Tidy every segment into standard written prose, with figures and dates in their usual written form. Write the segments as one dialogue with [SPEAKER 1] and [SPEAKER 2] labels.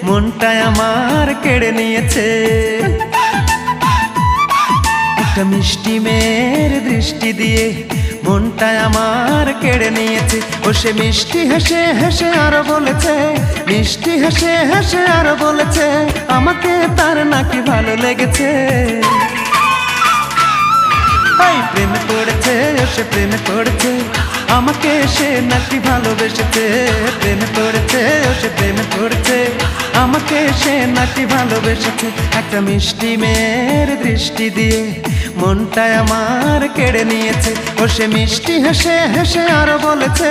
[SPEAKER 1] মনটা আমার কেড়ে নিয়েছে। একটা মিষ্টি মেয়ের দৃষ্টি দিয়ে মনটা আমার কেড়ে নিয়েছে। ও সে মিষ্টি হেসে হেসে আরো বলেছে, মিষ্টি হেসে হেসে আরো বলেছে, আমাকে তার নাকি ভালো লেগেছে। প্রেমে পড়েছে, সে প্রেমে পড়েছে, আমাকে সে নাকি ভালোবেসেছে। প্রেমে পড়েছে, সে প্রেমে পড়েছে, আমাকে সে নাকি ভালোবেসেছে। একটা মিষ্টি মেয়ের দৃষ্টি দিয়ে মনটা আমার কেড়ে নিয়েছে। ও সে মিষ্টি হেসে হেসে আরো বলেছে,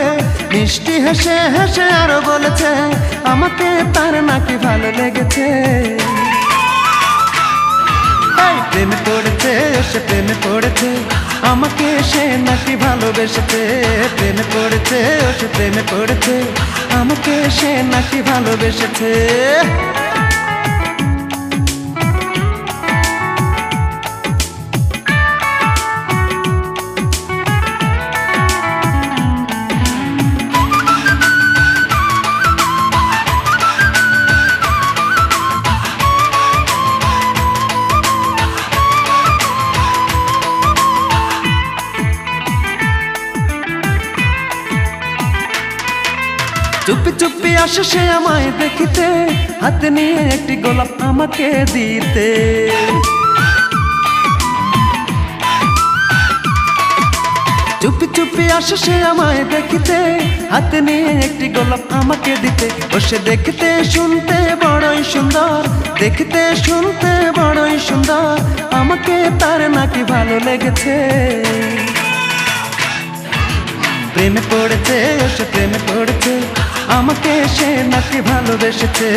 [SPEAKER 1] মিষ্টি হেসে হেসে আরো বলেছে, আমাকে তার নাকি ভালো লেগেছে। প্রেমে পড়েছে, সে প্রেমে পড়েছে, আমাকে সে নাকি ভালোবেসেছে। প্রেমে পড়েছে, সে প্রেমে পড়েছে, আমাকে সে নাকি ভালোবেসেছে। চুপি চুপি আসে সে আমায় দেখিতে, হাতে নিয়ে একটি গোলাপ আমাকে দিতে। চুপি চুপি আসে সে আমায় দেখিতে, হাতে নিয়ে একটি গোলাপ আমাকে দিতে। ও সে দেখতে শুনতে বড়ই সুন্দর, দেখতে শুনতে বড়ই সুন্দর, আমাকে তার নাকি ভালো লেগেছে। প্রেমে পড়েছে, সে প্রেমে পড়েছে, আমাকে সে নাকি ভালোবেসেছে।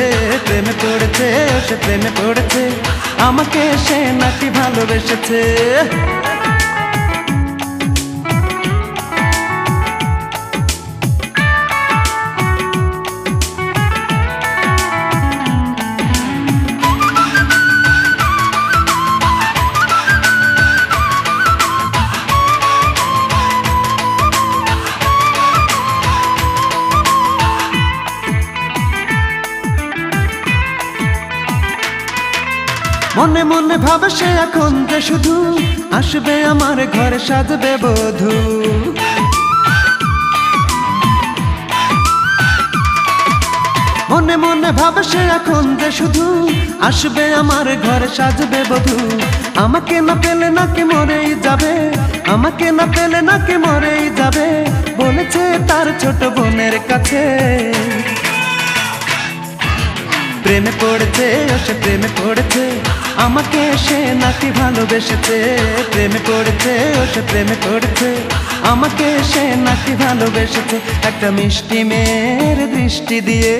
[SPEAKER 1] প্রেমে পড়েছে, সে প্রেমে পড়েছে, আমাকে সে নাকি ভালোবেসেছে। মনে মনে ভাবে সে এখন যে শুধু আসবে আমার ঘরে সাজবে বধূ। মনে মনে ভাবে সে এখন যে শুধু আসবে আমার ঘরে সাজবে বধূ। আমাকে না পেলে নাকি মরেই যাবে, আমাকে না পেলে নাকি মরেই যাবে, বলেছে তার ছোট বোনের কাছে। প্রেমে পড়েছে, সে প্রেমে পড়েছে, আমাকে সে নাকি ভালোবেসেছে। প্রেমে পড়েছে, সে প্রেমে পড়েছে, আমাকে সে নাকি ভালোবেসেছে। একটা মিষ্টি মেয়ের দৃষ্টি দিয়ে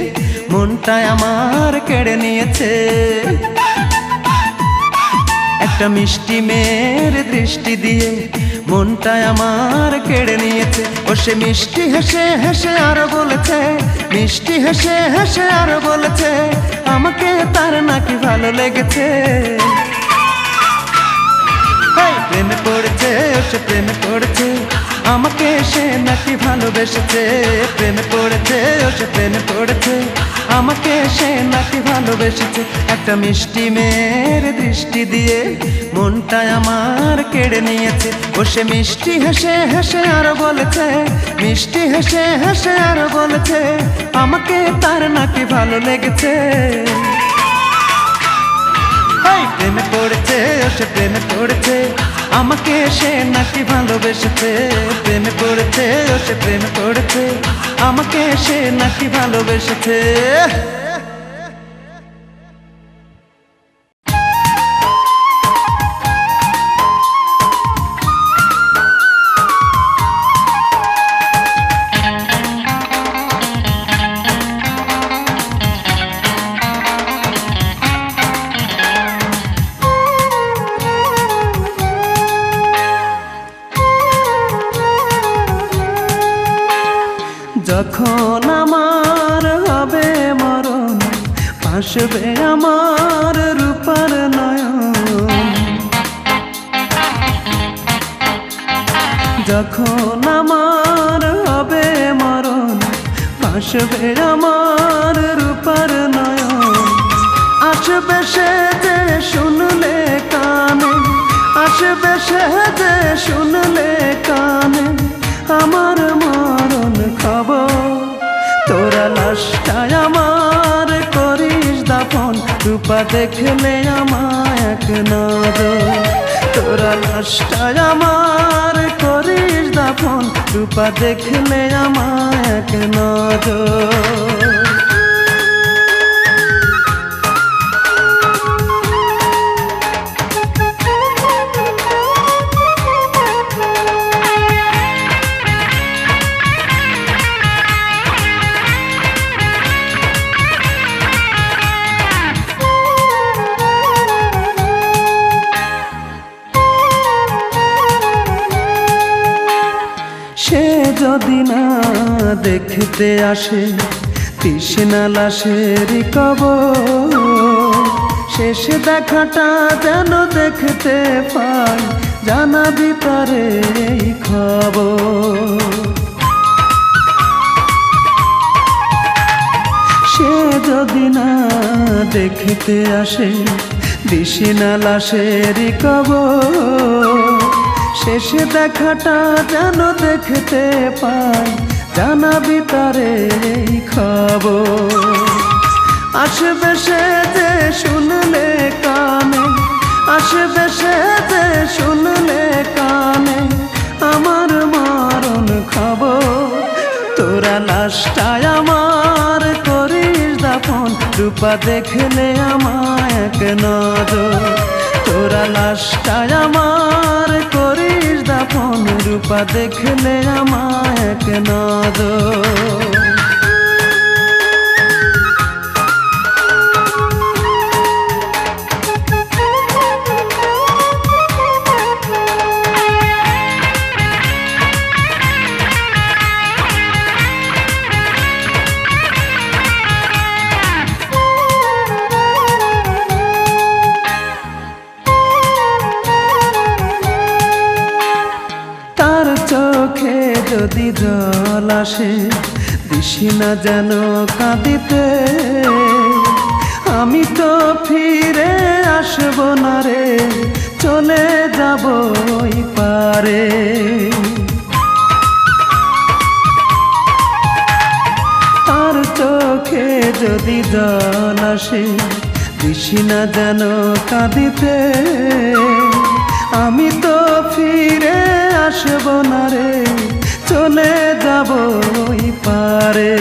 [SPEAKER 1] মনটা আমার কেড়ে নিয়েছে। একটা মিষ্টি মেয়ের দৃষ্টি দিয়ে মনটা আমার কেড়ে নিয়েছে। ও সে মিষ্টি হেসে হেসে আরো বলেছে, মিষ্টি হেসে হেসে আরো বলেছে, আমাকে তার নাকি ভালো লেগেছে। প্রেমে পড়েছে, সে প্রেমে পড়েছে, আমাকে সে নাকি ভালোবেসেছে। প্রেমে পড়েছে, সে প্রেমে পড়েছে, আমাকে সে নাকি ভালোবেসেছে। একটা মিষ্টি মেয়ের দৃষ্টি দিয়ে মনটা আমার কেড়ে নিয়েছে। ও সে মিষ্টি হেসে হেসে আরো বলেছে, মিষ্টি হেসে হেসে আরো বলেছে, আমাকে তার নাকি ভালো লেগেছে। প্রেমে পড়েছে, সে প্রেমে পড়েছে, আমাকে সে নাকি ভালোবেসেছে। প্রেমে পড়েছে, সে প্রেমে পড়েছে, আমাকে সে নাকি ভালোবেসেছে। যখন আমার হবে মরণ, ভাসবে আমার রূপার নয়ন। যখন আমার হবে মরণ, ভাসবে আমার রূপার নয়ন। আসবে সে যে শুনলে কানে, আসবে সে যে শুনলে কানে আমার মরণ খবর। তোরা লাশটায় আমার করিস দাফন, রূপা দেখলে আমায় এক নজর। তোরা লাশটায় আমার করিস দাফন, রূপা দেখলে আমায় এক নজর। সে যদি না দেখতে আসে তৃষ্ণা লাশের কবর, শেষ দেখাটা যেন দেখতে পাই, জানাবি তারে এই খবর। সে যদি না দেখতে আসে তৃষ্ণা লাশের কবর, শেষ দেখাটা যেন দেখতে পাই, জানাবি তারে এই খবর। আসবে সে যে শুনলে কানে, আসবে সে যে শুনলে কানে আমার মরণ খবর। তোরা লাশটায় আমার করিস দাফন, রূপা দেখলে আমায় এক নজর। তোরা লাশটায় আমার করিস দাফন, রূপা দেখলে আমায় এক নজর। চোখে যদি জল আসে দিশি না যেন কাঁদিতে, আমি তো ফিরে আসব না রে, চলে যাব ওই পারে। তার চোখে যদি জল আসে দিশি না যেন কাঁদিতে, আমি তো ফিরে আসব না রে, চলে যাব ওই পারে।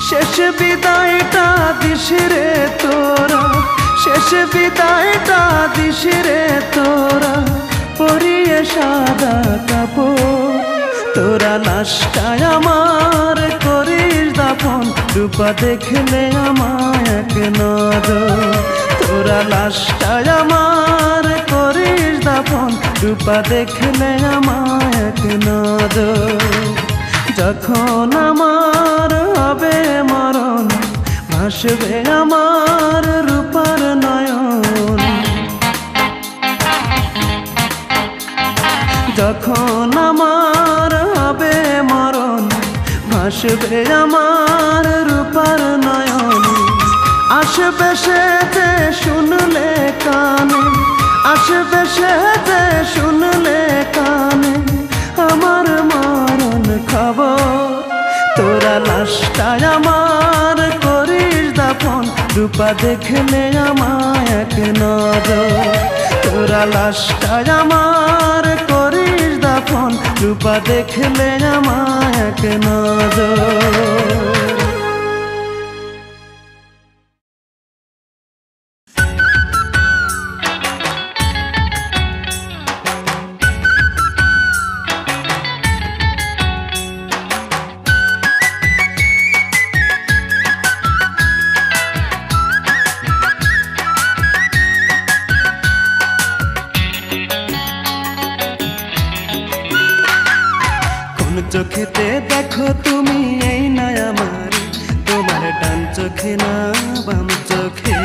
[SPEAKER 1] শেষ বিদায়টা দিস রে তোরা, শেষ বিদায়টা দিস রে তোরা, পরিয়ে সাদা কাপড়। তোরা লাশটায় আমার করিস দাফন, রূপা দেখলে আমায় এক নজর। তোরা লাশটায় আমার করিস দাফন, রূপা দেখলে আমায় এক নজর। যখন আমার হবে মরণ, ভাসবে আমার রূপার নয়ন। যখন আমার হবে মরণ, ভাসবে আমার রূপার নয়ন। আসবে সে যে শুনলে কানে, আসবে সে যে শুনলে কানে আমার মরণ খবর। তোরা লাশটায় আমার করিস দাফন, রূপা দেখলে আমায় এক নজর। তোরা লাশটায় আমার করিস দাফন, রূপা দেখলে আমায় এক নজর। চোখেতে দেখো তুমি এই না আমার, তোমার ডান চোখে না বাম চোখে।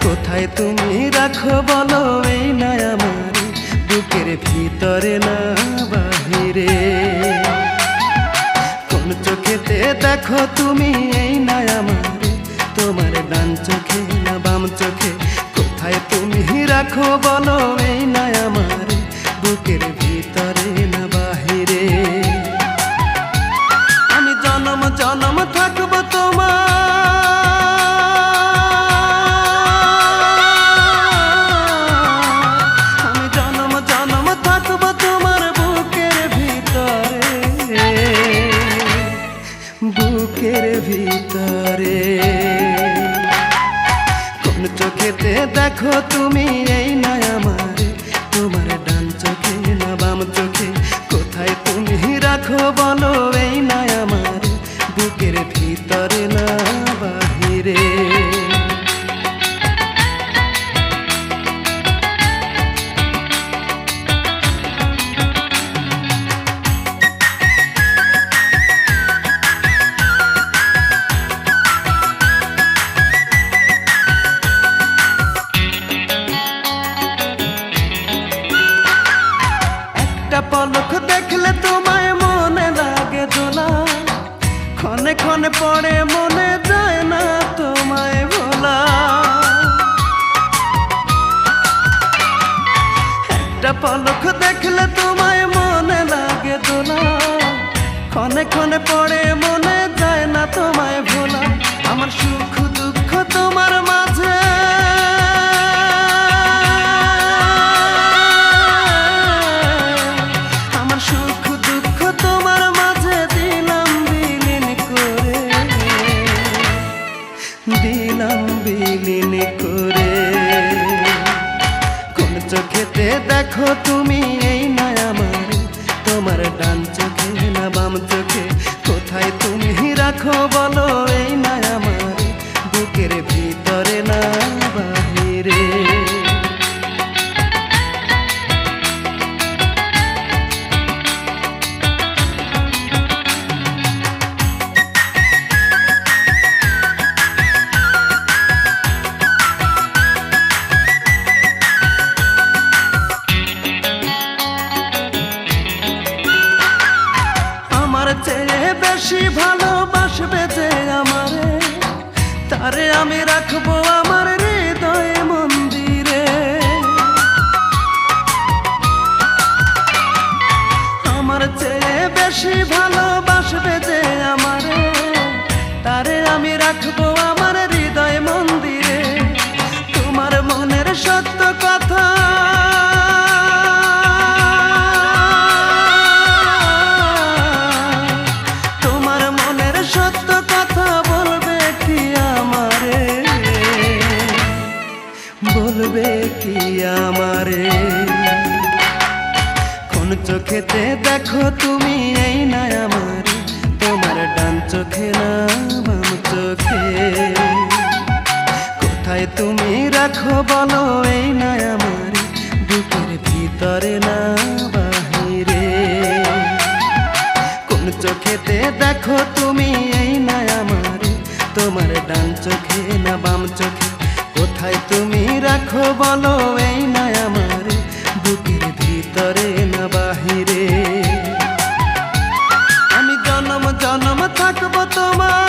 [SPEAKER 1] কোথায় তুমি রাখো বলো এই না আমার, বুকের ভিতরে না বাহিরে। কোন চোখেতে দেখো তুমি এই না আমার, তোমার বলো এই না আমার বুকের ভিতরে না বাহিরে। আমি জনম জনম থাকবো তোমার, আমি জনম জনম থাকবো তোমার বুকের ভিতরে, বুকের ভিতরে। কোন চোখেতে দেখো তুমি এই না আমার, তোমার ডান চোখে না বাম চোখে, কোথায় তুমি রাখো বলো এই না আমার বুকের ভিতরে না বাহিরে। পলক দেখলে তোমায় মনে লাগে দোলা, ক্ষণে ক্ষণে পড়ে মনে যায় না তোমায় ভোলা। একটা পলক দেখলে তোমায় মনে লাগে দোলা, ক্ষণে ক্ষণে পড়ে মনে যায় না তোমায় ভোলা। আমার সুখ দুঃখ তোমার মাঝে, সুখ দুঃখ তোমার মাঝে দিলাম বিলীন করে, দিলাম বিলীন করে। কোন চোখেতে দেখো তুমি এই না আমার, তোমার ডান চোখে না বাম চোখে, কোথায় তুমি রাখো বলো এই না আমার বুকের ভিতরে না বাহিরে। চেয়ে বেশি ভালোবাসবে যে আমারে, তারে আমি রাখবো আমার হৃদয় মন্দিরে। আমার চেয়ে বেশি ভালোবাসবে যে আমারে, তারে আমি রাখবো আমার হৃদয় মন্দিরে। তোমার মনের সত্য কথা, সত্য কথা বলবে কি আমারে, বলবে কি আমারে। কোন চোখেতে দেখো তুমি এই না আমার, তোমার ডান চোখে না বাম চোখে, কোথায় তুমি রাখো বলো এই না আমার বুকের ভিতরে না বাহিরে। কোন চোখেতে দেখো তুমি এই না আমার, তোমার ডান চোখে না বাম চোখে, কোথায় তুমি রাখো বলো এই না আমার বুকের ভিতরে না বাহিরে। আমি জনম জনম থাকবো তোমার,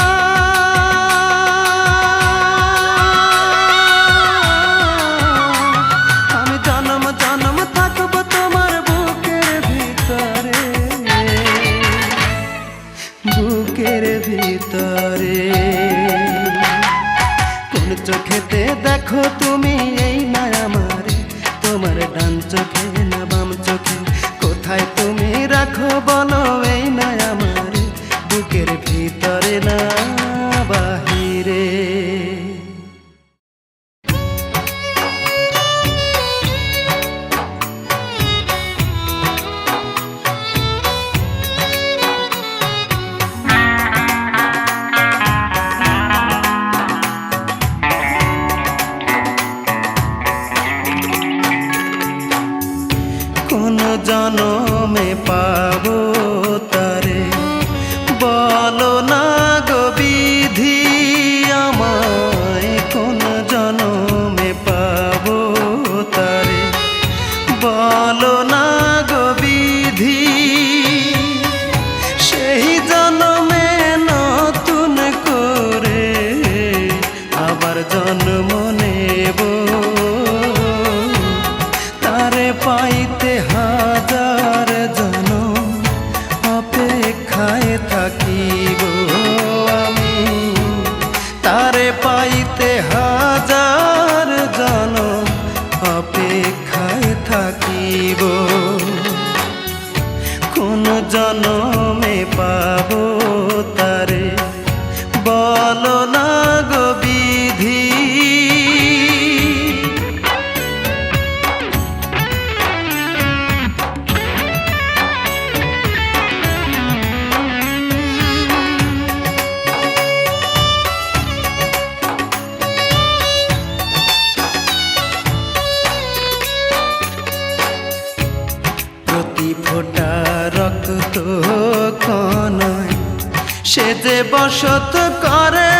[SPEAKER 1] আমি জনম জনম থাকবো তোমার বুকের ভিতরে, বুকের ভিতরে। কোন চোখেতে দেখো তুমি এই না আমার, তোমার ডান চোখে না বাম চোখে, কোথায় তুমি রাখো বলো এই না আমার বুকের ভিতরে না বাহিরে। কোন জনমে পাবো তারে বলো না গো বিধি আমায়, কোন জনমে পাবো তারে বলো না গো বিধি। সেই জনমে নতুন করে আবার জন্ম নেব, তারে পাইতে হাজার জনম অপেক্ষায় থাকিব, কোন জনমে পাবো তারে বলো না গো বিধি। প্রতি ফোঁটা রক্ত কণায় সে যে বসত করে,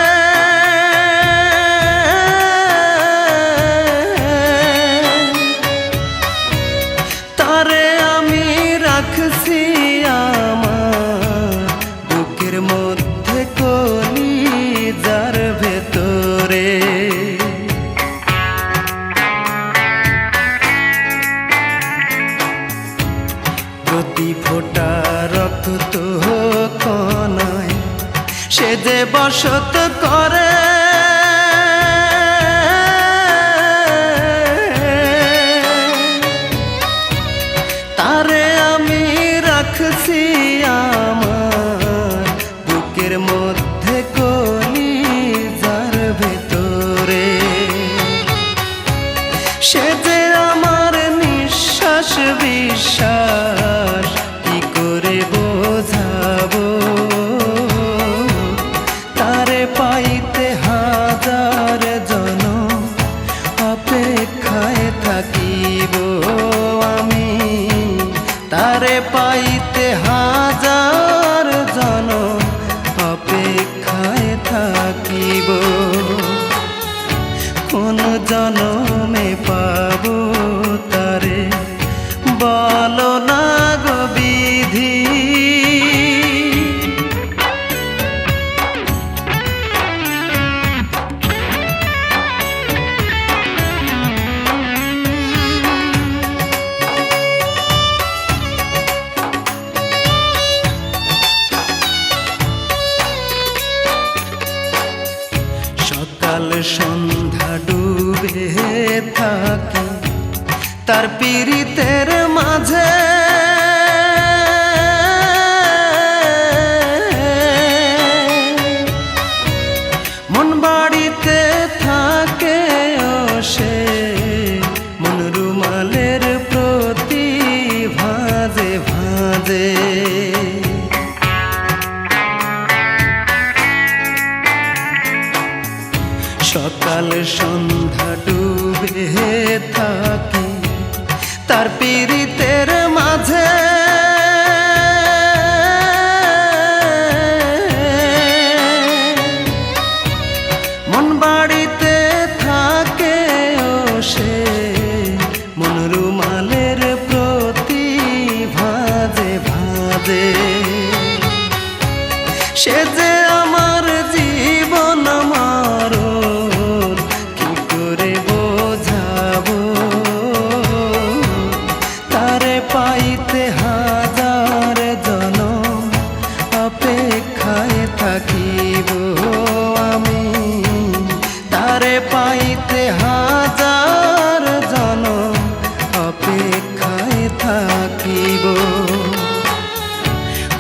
[SPEAKER 1] তারে আমি রাখছি আমার বুকের মধ্যে কলিজার ভেতরে। প্রতি ফোঁটা রক্ত কণায় সে যে বসত করে, তারে আমি রাখছি আমার বুকের মধ্যে কলিজার ভেতরে। সে যে আমার নিঃশ্বাস বিশ্বাস কি করে বোঝাবো, তারে পাইতে হাজার জনম অপেক্ষায় থাকিব আমি, তারে পাইতে হাজার জনম অপেক্ষায় থাকিব, কোন জনমে পাবো তারে বলো না গো বিধি। সকাল সন্ধ্যা ডুবে থাকি তার পীড়িতের মাঝে, মন বাড়িতে থাকে সে মন রুমালের প্রতি ভাঁজে ভাঁজে। সকাল সন্ধ্যা ডুবে থাকি তার পীড়িতের মাঝে, মন বাড়িতে থাকে সে মন রুমালের প্রতি ভাঁজে ভাঁজে। সে যে আমার জীবন মরণ কি করে বোঝাবো, তারে পাইতে হাজার জনম অপেক্ষায় থাকিব আমি, তারে পাইতে হাজার জনম অপেক্ষায় থাকিব,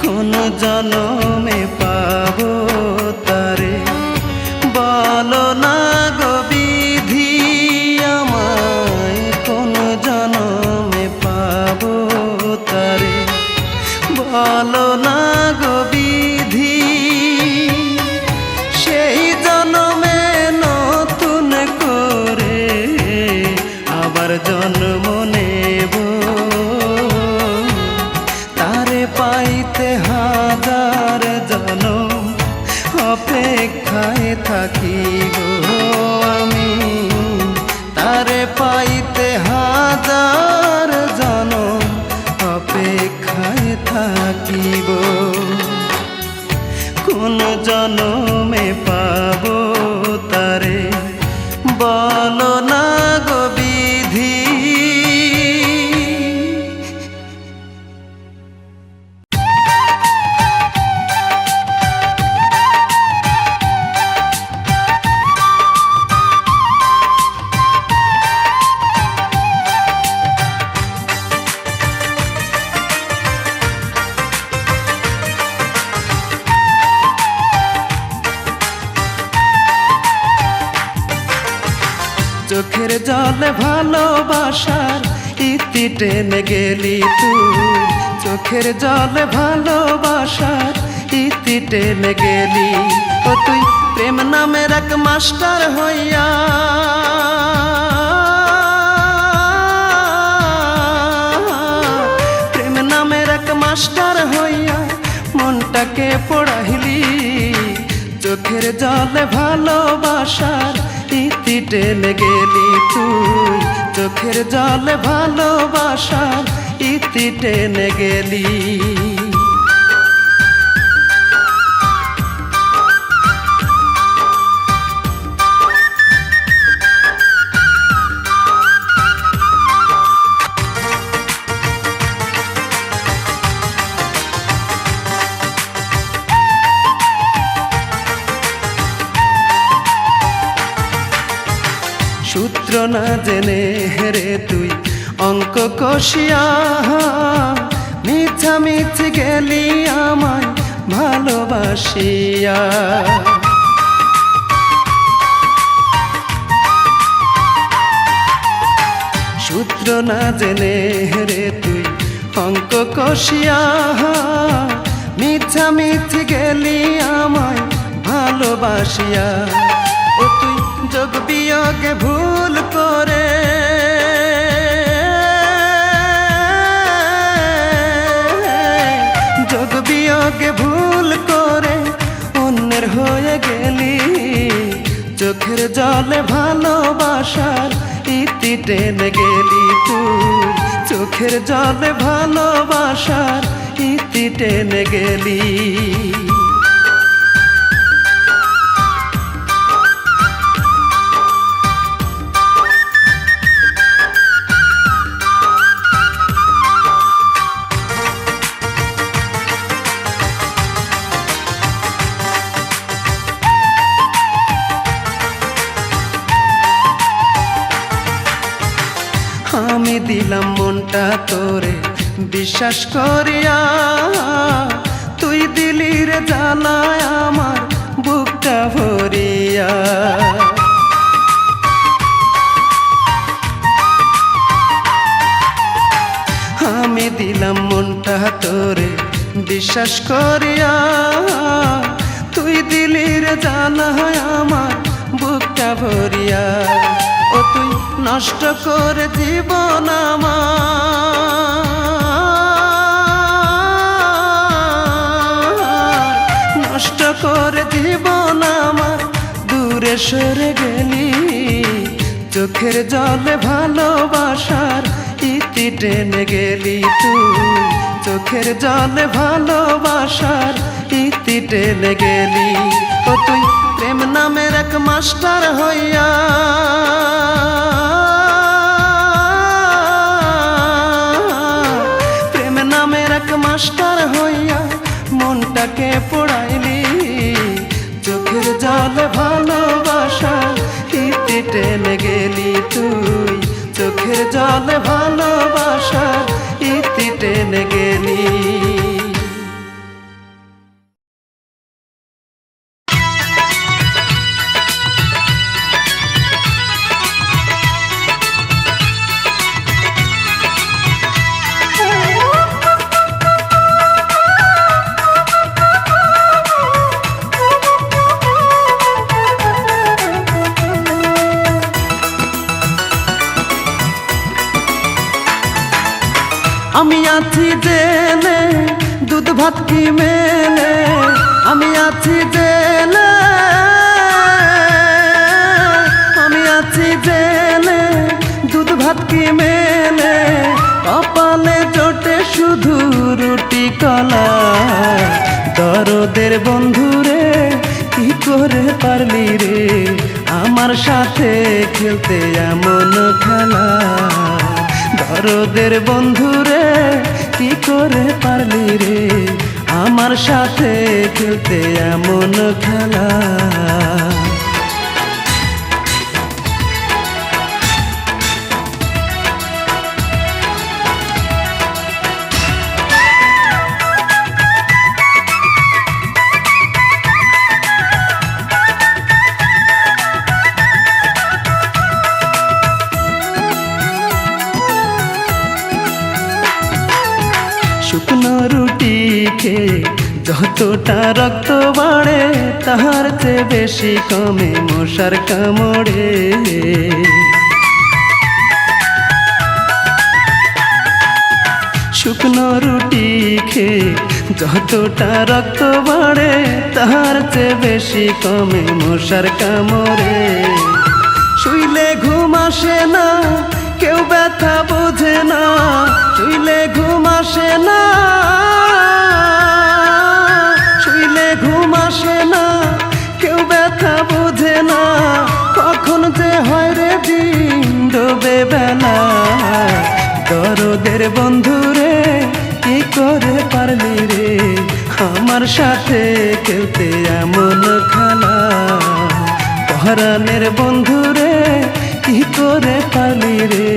[SPEAKER 1] কোন জনমে পাবো তারে বলো না গো বিধি। আমায় কোন জনমে পাবো তারে বলো না গো বিধি। সেই জনমে নতুন করে আবার জন্ম নেব, তারে পাইতে হাজার জনম অপেক্ষায় থাকিব আমি, তারে পাইতে হাজার জনম অপেক্ষায় থাকিব, কোন জনমে পাবো তারে বলো না গো বিধি। চোখের জলে ভালোবাসার ইতি টেনে গেলি তুই, চোখের জলে ভালোবাসার ইতি টেনে গেলি। ও তুই প্রেম নামের এক মাস্টার হইয়া, প্রেম নামের এক মাস্টার হইয়া মনটাকে পড়াইলি। চোখের জলে ভালোবাসার ইতি টেনে গেলি তুই, চোখের জলে ভালোবাসার ইতি টেনে গেলি। সূত্র না জেনে হেরে তুই অঙ্ক কষিয়া, মিছামিছি গেলি আমায় ভালোবাসিয়া। সূত্র না জেনে হেরে তুই অঙ্ক কষিয়া, মিছামিছি গেলি আমায় ভালোবাসিয়া। ও তুই যোগ বিয়োগে ভুল করে, যোগ বিয়োগে ভুল করে অন্যের হয়ে গেলি। চোখের জলে ভালোবাসার ইতি টেনে গেলি তুই, চোখের জলে ভালোবাসার ইতি টেনে গেলি। আমি দিলাম মনটা তোরে বিশ্বাস করিয়া, তুই দিলি রে জ্বালায় আমার বুকটা ভরিয়া। আমি দিলাম মনটা তোরে বিশ্বাস করিয়া, তুই দিলি রে জ্বালায় আমার বুকটা ভরিয়া। ও তুই নষ্ট করে জীবন আমার, নষ্ট করে জীবন আমার, দূরে সরে গেলি। চোখের জলে ভালোবাসার ইতি টেনে গেলি তুই, চোখের জলে ভালোবাসার ইতি টেনে গেলি। ও তুই প্রেম নামের এক মাস্টার হইয়া, প্রেম নামের এক মাস্টার হইয়া মনটাকে পড়াইলি। চোখের জলে ভালোবাসার ইতি টেনে গেলি তুই, চোখের জলে ভালোবাসার ইতি টেনে গেলি। আমি আছি জেলে দুধ ভাত কি মেলে, আমি আছি জেলে, আমি আছি জেলে দুধ ভাত কি মেলে। কপালে জোটে শুধু রুটি কলা, দরদের বন্ধুরে কি করে পারলি রে আমার সাথে খেলতে এমন খেলা। দরদের বন্ধুরে কি করে পারলি রে আমার সাথে খেলতে এমন খেলা। শুকনো রুটি খেয়ে যতটা রক্ত বাড়ে তাহার চেয়ে বেশি কমে মশার কামড়ে। শুকনো রুটি খেয়ে যতটা রক্ত বাড়ে তাহার চেয়ে বেশি কমে মশার কামড়ে। শুইলে ঘুম আসে না, কেউ ব্যথা বোঝে না, শুইলে ঘুম আসে না, শুইলে ঘুম আসে না, কেউ ব্যথা বোঝে না, কখন যে হয় রে দিন ডোবে বেলা। দরদের বন্ধুরে কি করে পারলি রে আমার সাথে খেলতে এমন খেলা। পরাণের বন্ধুরে কি করে পারলি রে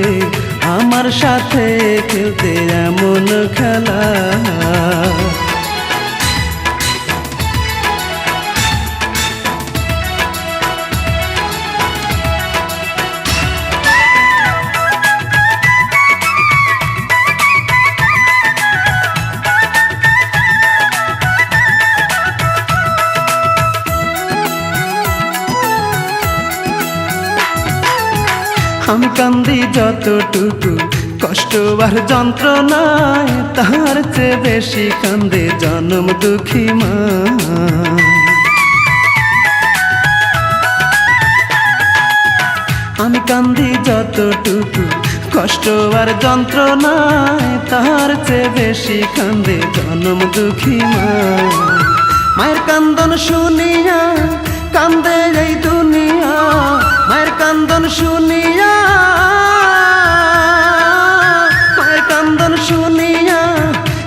[SPEAKER 1] আমার সাথে খেলতে এমন খেলা। আমি কান্দি যতটুকু কষ্ট আর যন্ত্রণায় তাহার চেয়ে বেশি কান্দে জনম দুঃখী মা। আমি কান্দি যতটুকু কষ্ট আর যন্ত্রণায় তাহার চেয়ে বেশি কান্দে জনম দুঃখী মা। মায়ের কান্দন শুনিয়া কান্দে এই দুনিয়া, মায়ের কান্দন শুনিয়া, মায়ের কান্দন শুনিয়া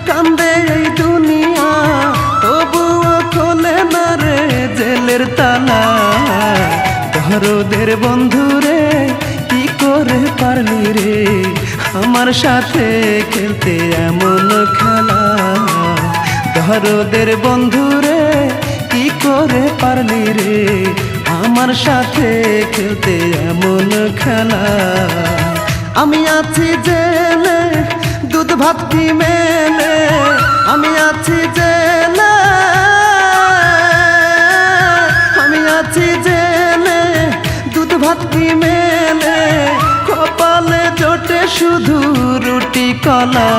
[SPEAKER 1] কান্দে এই দুনিয়া, তবুও খোলে না রে জেলের তালা। দরদের বন্ধুরে কি করে পারলি রে আমার সাথে খেলতে এমন খেলা। দরদের বন্ধুরে কি করে পারলি রে আমার সাথে খেলতে এমন খেলা। আমি আছি জেলে দুধ ভাত কি মেলে, আমি আছি জেলে, আমি আছি জেলে দুধ ভাত কি মেলে, কপালে জোটে শুধু রুটি কলা।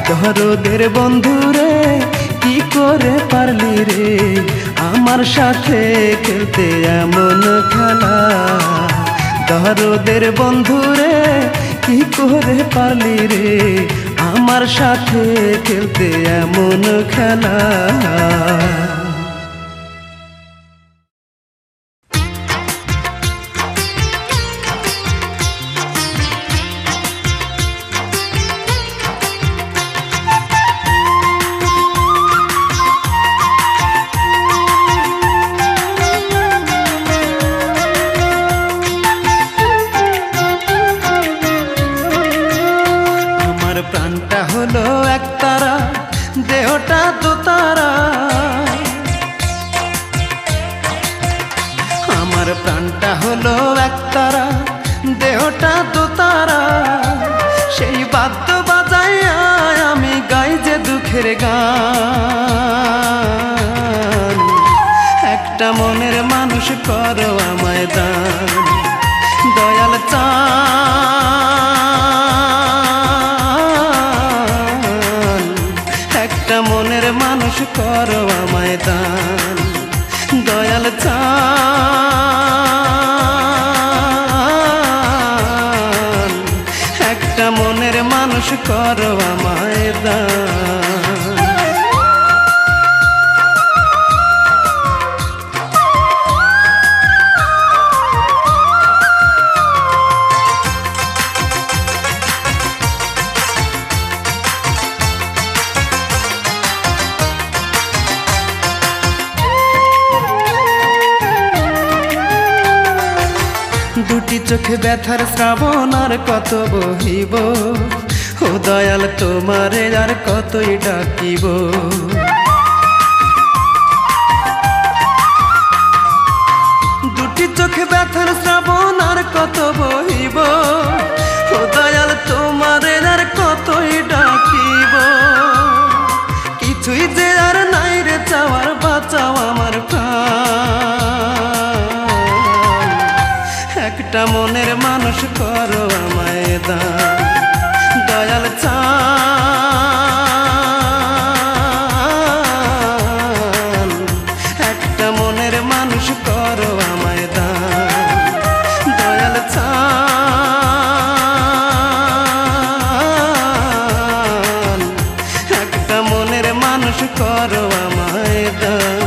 [SPEAKER 1] দরদের বন্ধুরে কি করে পারলি রে আমার সাথে খেলতে এমন খেলা। দরদের বন্ধুরে কি করে পারলি রে আমার সাথে খেলতে এমন খেলা। প্রাণটা হলো এক তারা, দেহটা দোতারা। আমার প্রাণটা হলো এক তারা, দেহটা দোতারা। সেই বাদ্য বাজাইয়া আমি গাই যে দুঃখের গান। একটা মনের মানুষ করো আমায় দান, দয়াল চান। একটা মনের মানুষ করো আমায় দান, দয়াল চান। একটা মনের মানুষ করো আমায় দান। দুটি চোখে ব্যথার শ্রাবণ আর কত বহিব, ও দয়াল তোমারে আর কতই ডাকিব। দুটি চোখে ব্যথার শ্রাবণ আর কত বহিব, ও দয়াল তোমারে আর কতই ডাকিব। একটা মনের মানুষ করো আমায় দান দয়াল চান একটা মনের মানুষ করো আমায় দান দয়াল চান একটা মনের মানুষ করো আমায় দান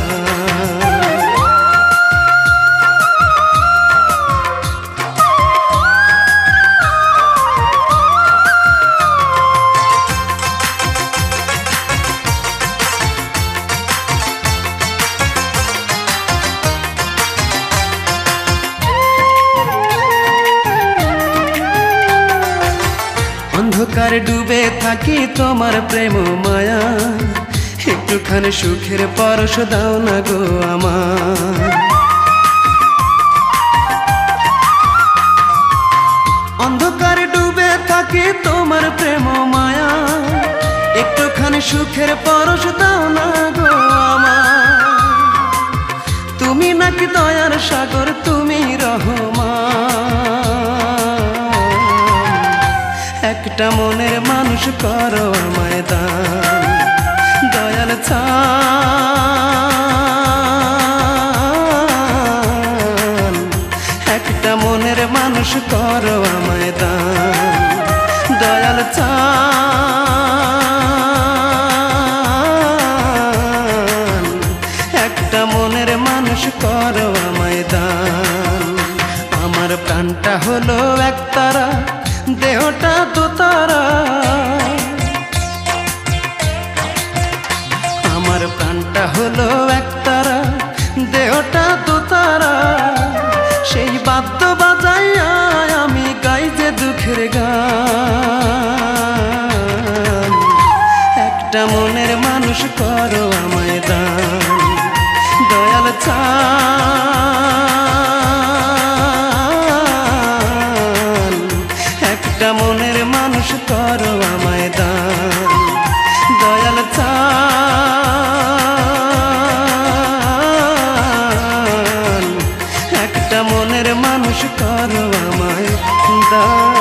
[SPEAKER 1] অন্ধকারে ডুবে থাকি তোমার প্রেম মায়া একটুখানি সুখের পরশ দাও না গো আমার অন্ধকারে ডুবে থাকি তোমার প্রেম মায়া একটুখানি সুখের পরশ দাও না গো আমার তুমি নাকি দয়ার সাগর তুমি রহমান একটা মনের মানুষ করো আমায় দান দয়াল চান একটা মনের মানুষ করো আমায় দান দয়াল চান একটা মনের মানুষ করো আমায় দান আমার প্রাণটা হলো একতারা দেহটা দোতারা আমার প্রাণটা হলো একতারা দেহটা দোতারা সেই বাদ্য বাজাইয়া আমি গাই যে দুঃখের গান একটা মনের মানুষ করো আমায় দান দয়াল চান একটা মনের মানুষ করো আমায় দান দয়াল চান একটা মনের মানুষ করো আমায় দান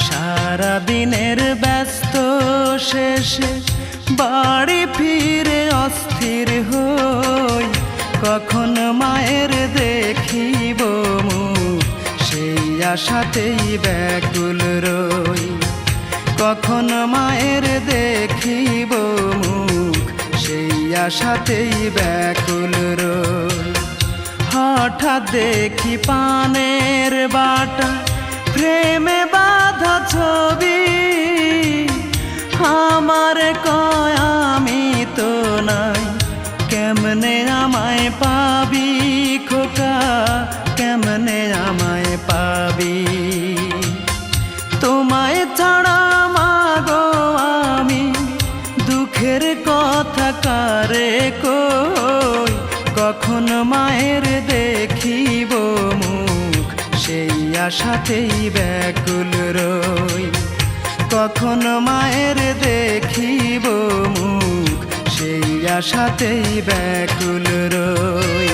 [SPEAKER 1] সারাদিনের ব্যস্ত শেষে বাড়ি ফিরে অস্থির হই কখন মায়ের দেখিব মুখ সেই আশাতেই ব্যাকুল রই কখন মায়ের দেখিব মুখ সেই আশাতেই ব্যাকুল রই হঠাৎ দেখি পানের বাটা প্রেমে বাঁধা ছবি আমার কয় আমি তো নাই কেমনে আমায় পাবি খোকা কেমনে আমায় পাবি তোমায় ছাড়া মাগো আমি দুঃখের কথা কারে কই কখন মায়ের দেখিব মুখ সেই আশাতেই ব্যাকুল রই কখন মায়ের দেখিব মুখ সেই আশাতেই ব্যাকুল রই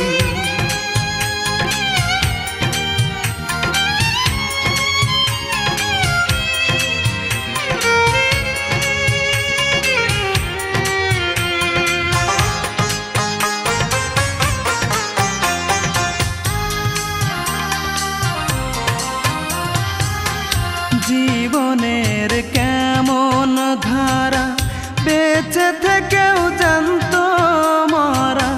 [SPEAKER 1] জীবনের কেমন ধারা বেঁচে থেকেও জানতো মরা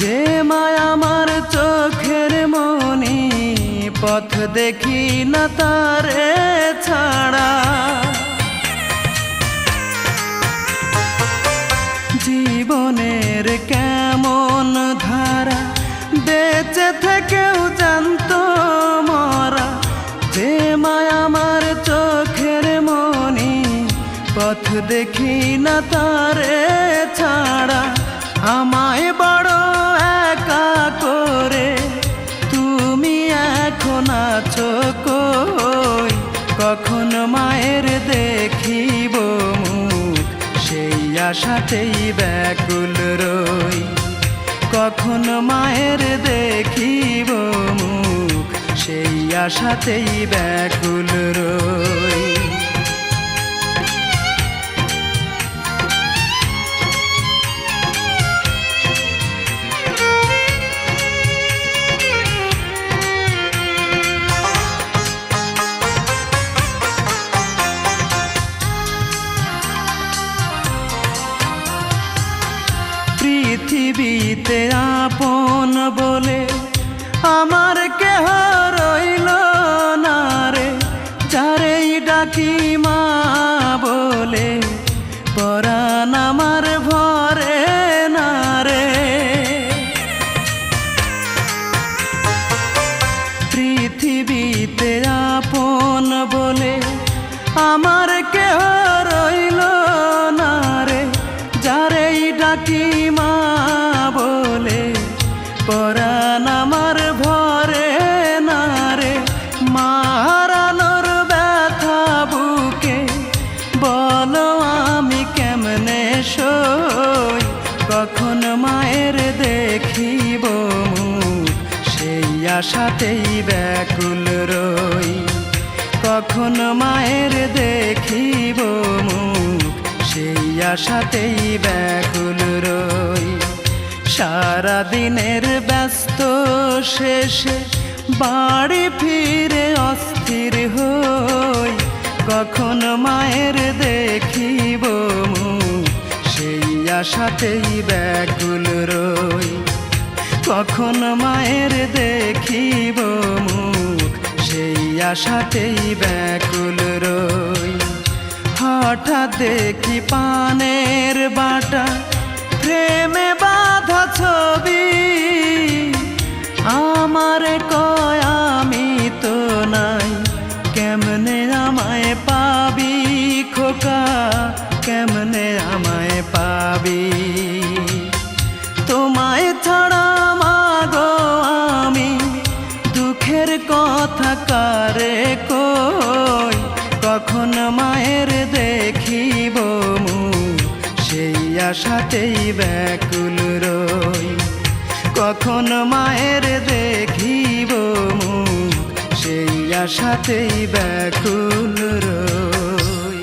[SPEAKER 1] যে মায়া আমার চোখের মনি পথ দেখি না তারে ছাড়া জীবনের কেমন ধারা বেঁচে থেকেও জানতো মরা যে মায়া দেখি না তারে ছাড়া, আমায় বড় একা করে। তুমি এখন আছো কই, কখন মায়ের দেখিব মুখ, সেই আশাতেই ব্যাকুল রই। কখন মায়ের দেখিব মুখ, সেই আশাতেই ব্যাকুল রই। পৃথিবীতে আপন বলে আমার কেহ রইল না রে, যারেই ডাকি মা বলে পরাণ আমার ভরে না রে। পৃথিবীতে আপন বলে আমার কেহ রইল না রে, যারেই ডাকি মা বলে পরাণ আমার ভরে না রে। মা হারানোর ব্যথা বুকে বলো আমি কেমনে সই, কখন মায়ের দেখিব মুখ, সেই আশাতেই ব্যাকুল রই। কখন মায়ের দেখিব মুখ, সেই আশাতেই ব্যাকুল রই। সারা দিনের ব্যস্ত শেষে বাড়ি ফিরে অস্থির হই, কখন মায়ের দেখিব মুখ, সেই আশাতেই ব্যাকুল রই। কখন মায়ের দেখিব মুখ, সেই আশাতেই ব্যাকুল রই। হঠাৎ দেখি পানের বাটা প্রেমে বাঁধা ছবি, আমার কয় আমি তো নাই, কেমনে আমায় পাবি খোকা, কেমনে আমায় পাবি। তোমায় ছাড়া মাগো আমি দুঃখের কথা কারে কই, কখন মায়ের দেখিব মুখ, সেই আশাতেই ব্যাকুল রই। কখন মায়ের দেখিব মুখ, সেই আশাতেই ব্যাকুল রই।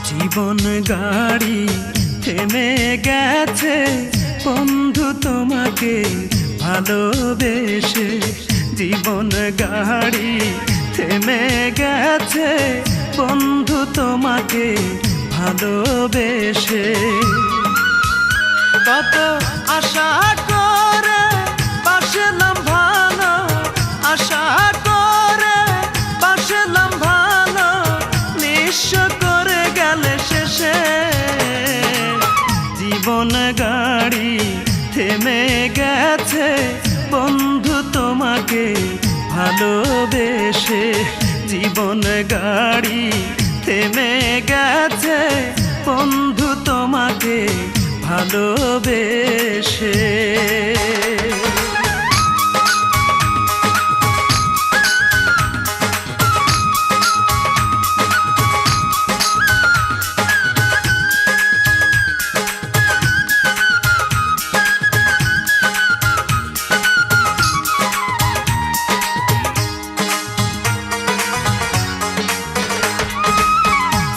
[SPEAKER 1] জীবন গাড়ি থেমে গেছে বন্ধু তোমাকে ভালোবেসে, জীবন গাড়ি থেমে গেছে বন্ধু তোমাকে ভালোবেসে। কত আশা করে বাসলাম ভালো, আশা করে বাসলাম ভালো, নিঃস্ব করে গেলে শেষে। জীবন গাড়ি থেমে গেছে বন্ধু তোমাকে ভালোবেসে, জীবন গাড়ি থেমে গেছে বন্ধু তোমাকে ভালোবেসে।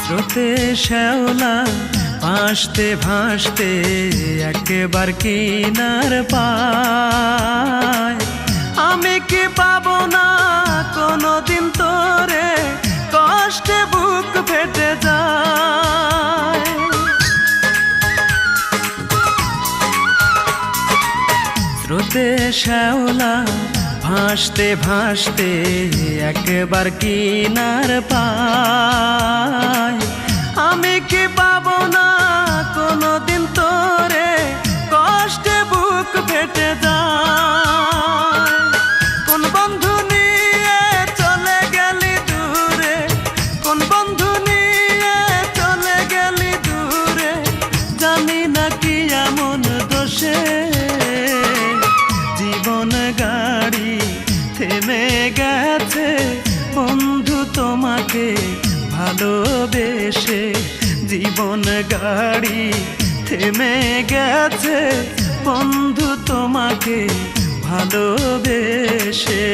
[SPEAKER 1] স্রোতে শ্যাওলা ভাসতে ভাসতে একবার কিনার পায়, আমি কি পাবো না কোনোদিন তোরে, কষ্টে বুক ফেটে যায়। ফুলতে শ্যাওলা ভাসতে ভাসতে একবার কিনার পায়, আমি কি পাবো না কোনোদিন তোরে, কষ্টে বুক ফেটে যায়। কোন বন্ধু নিয়ে চলে গেলি দূরে, কোন বন্ধু নিয়ে চলে গেলি দূরে, জানি না কি এমন দোষে জীবন গাড়ি থেমে গেছে বন্ধু তোমাকে ভালোবেসে। জীবন গাড়ি থেমে গেছে বন্ধু তোমাকে ভালোবেসে।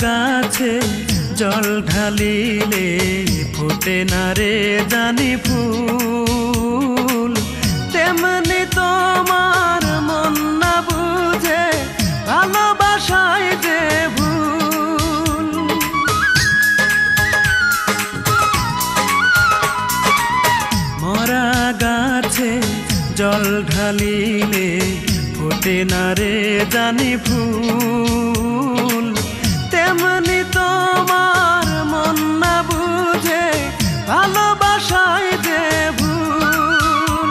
[SPEAKER 1] গাছে জল ঢালিলে ফোটে না রে জানি ফুল, তেমনি তোমার মন না বুঝে ভালোবাসায় যে ভুল। মরা গাছে জল ঢালিলে ফোটে না রে জানি ফুল, তেমনি তোমার মন না বুঝে ভালোবাসায় যে ভুল।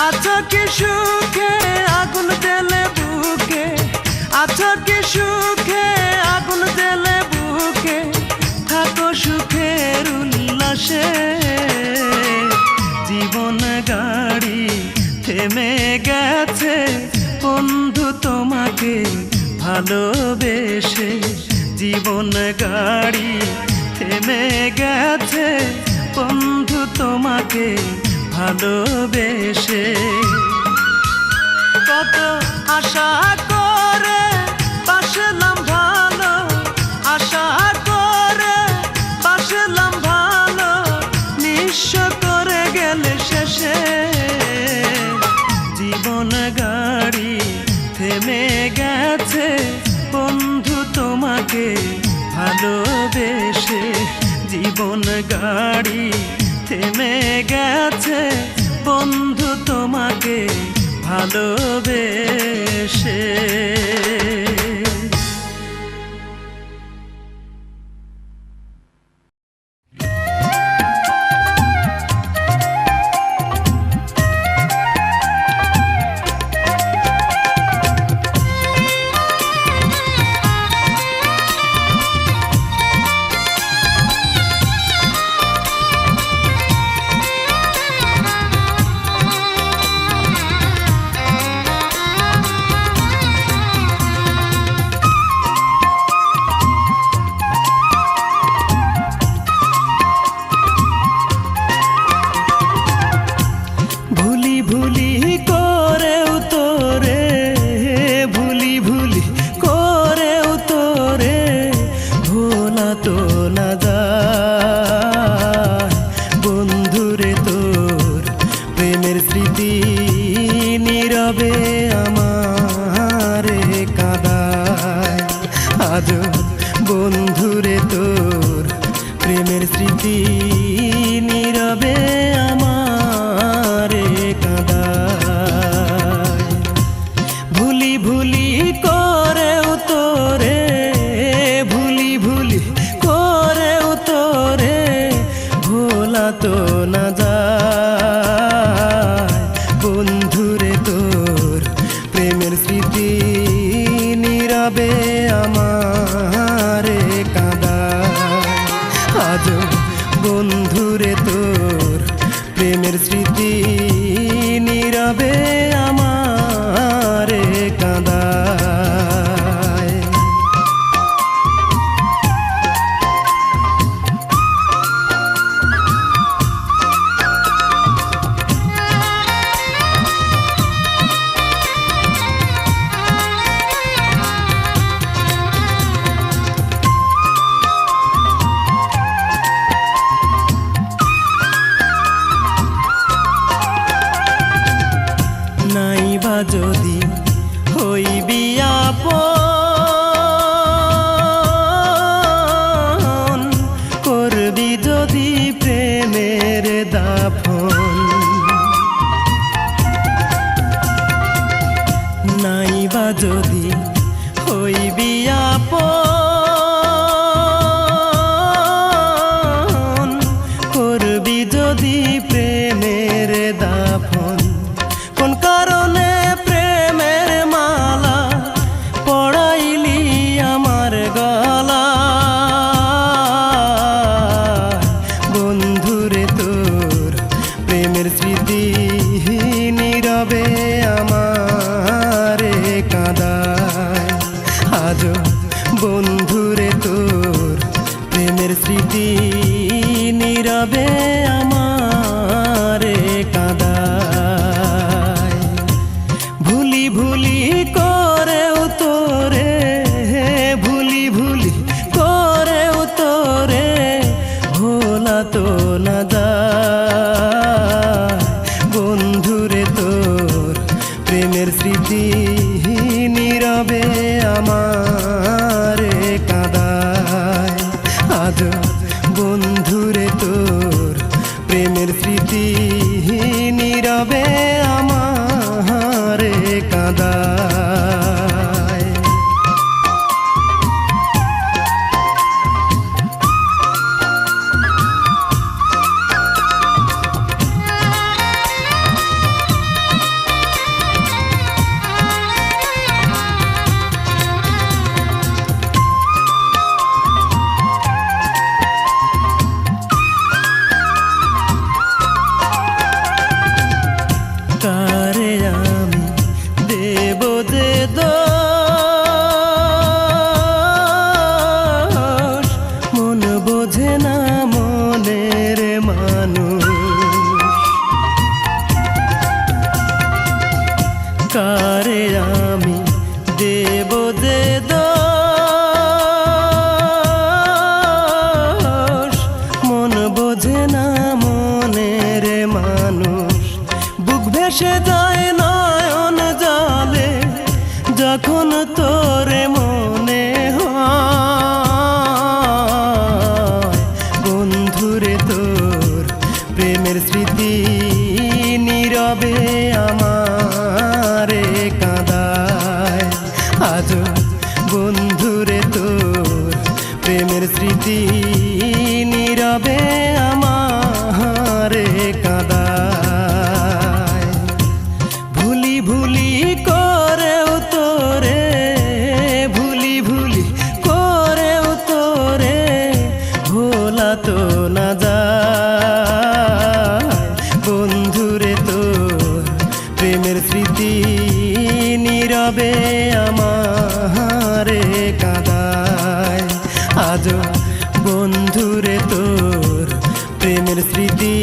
[SPEAKER 1] আছো কি সুখে আগুন দেলে বুকে, আছো কি সুখে আগুন দেলে বুকে, থাকো সুখের উল্লাসে। জীবন গাড়ি থেমে গেছে বন্ধু তোমাকে ভালোবেসে। জীবন গাড়ি থেমে গেছে বন্ধু তোমাকে ভালোবেসে। কত আশা করে বাসলাম ভালো, আশা করে বাসলাম ভালো, নিঃস্ব করে গেলে শেষে। জীবন গাড়ি থেমে গেছে বন্ধু তোমাকে ভালোবেসে। জীবন গাড়ি থেমে গেছে বন্ধু তোমাকে ভালোবেসে। বন্ধুরে তোর প্রেমের স্মৃতি নীরবে আমারে কাঁদায়। ভুলি ভুলি করেও তোরে, ভুলি ভুলি করেও তোরে ভোলা তো না যায়। বন্ধুরে তোর প্রেমের স্মৃতি নীরবে আমারে কাঁদায়। আজ বন্ধুরে তোর প্রেমের স্মৃতি নীরবে আমারে কাঁদায়। নাইবা যদি হইবি আপন, করবি যদি প্রেমের দাফন। নাইবা যদি হইবি আপন, করবি যদি প্রেমের দাফন। কোন কারণে প্রেমের মালা পড়াইলি আমার গলা, বন্ধুরে তোর প্রেমের স্মৃতি নীরবে আমারে কাঁদায়। আজো বন্ধুরে তোর প্রেমের স্মৃতি নীরবে আমারে কাঁদায়। ভুলি ভুলি করেও তোরে, ভুলি ভুলি করেও তোরে ভোলা তো না যায়। বন্ধুরে তোর প্রেমের স্মৃতি নীরবে আমারে কাঁদায়। আজ বন্ধুরে তোর প্রেমের স্মৃতি নীরবে আমারে কাঁদায়। কারে আমি দেব যে দোষ, মন বোঝে না মনের মানুষ। কারে আমি দেব যে দোষ, মন বোঝে না মনের মানুষ। বুক ভেসে যায় নয়ন জলে যখন তোরে মনে হয়। বন্ধুরে তোর প্রেমের স্মৃতি নীরবে আমারে কাঁদায়। আজ বন্ধুরে তোর প্রেমের স্মৃতি নীরবে আমারে কাঁদায়। ভুলি ভুলি করেও তোরে, ভুলি ভুলি করেও তোরে ভোলা তো না যায়। বন্ধুরে তোর প্রেমের স্মৃতি নীরবে আমারে কাঁদায়। আজ বন্ধুরে তোর প্রেমের স্মৃতি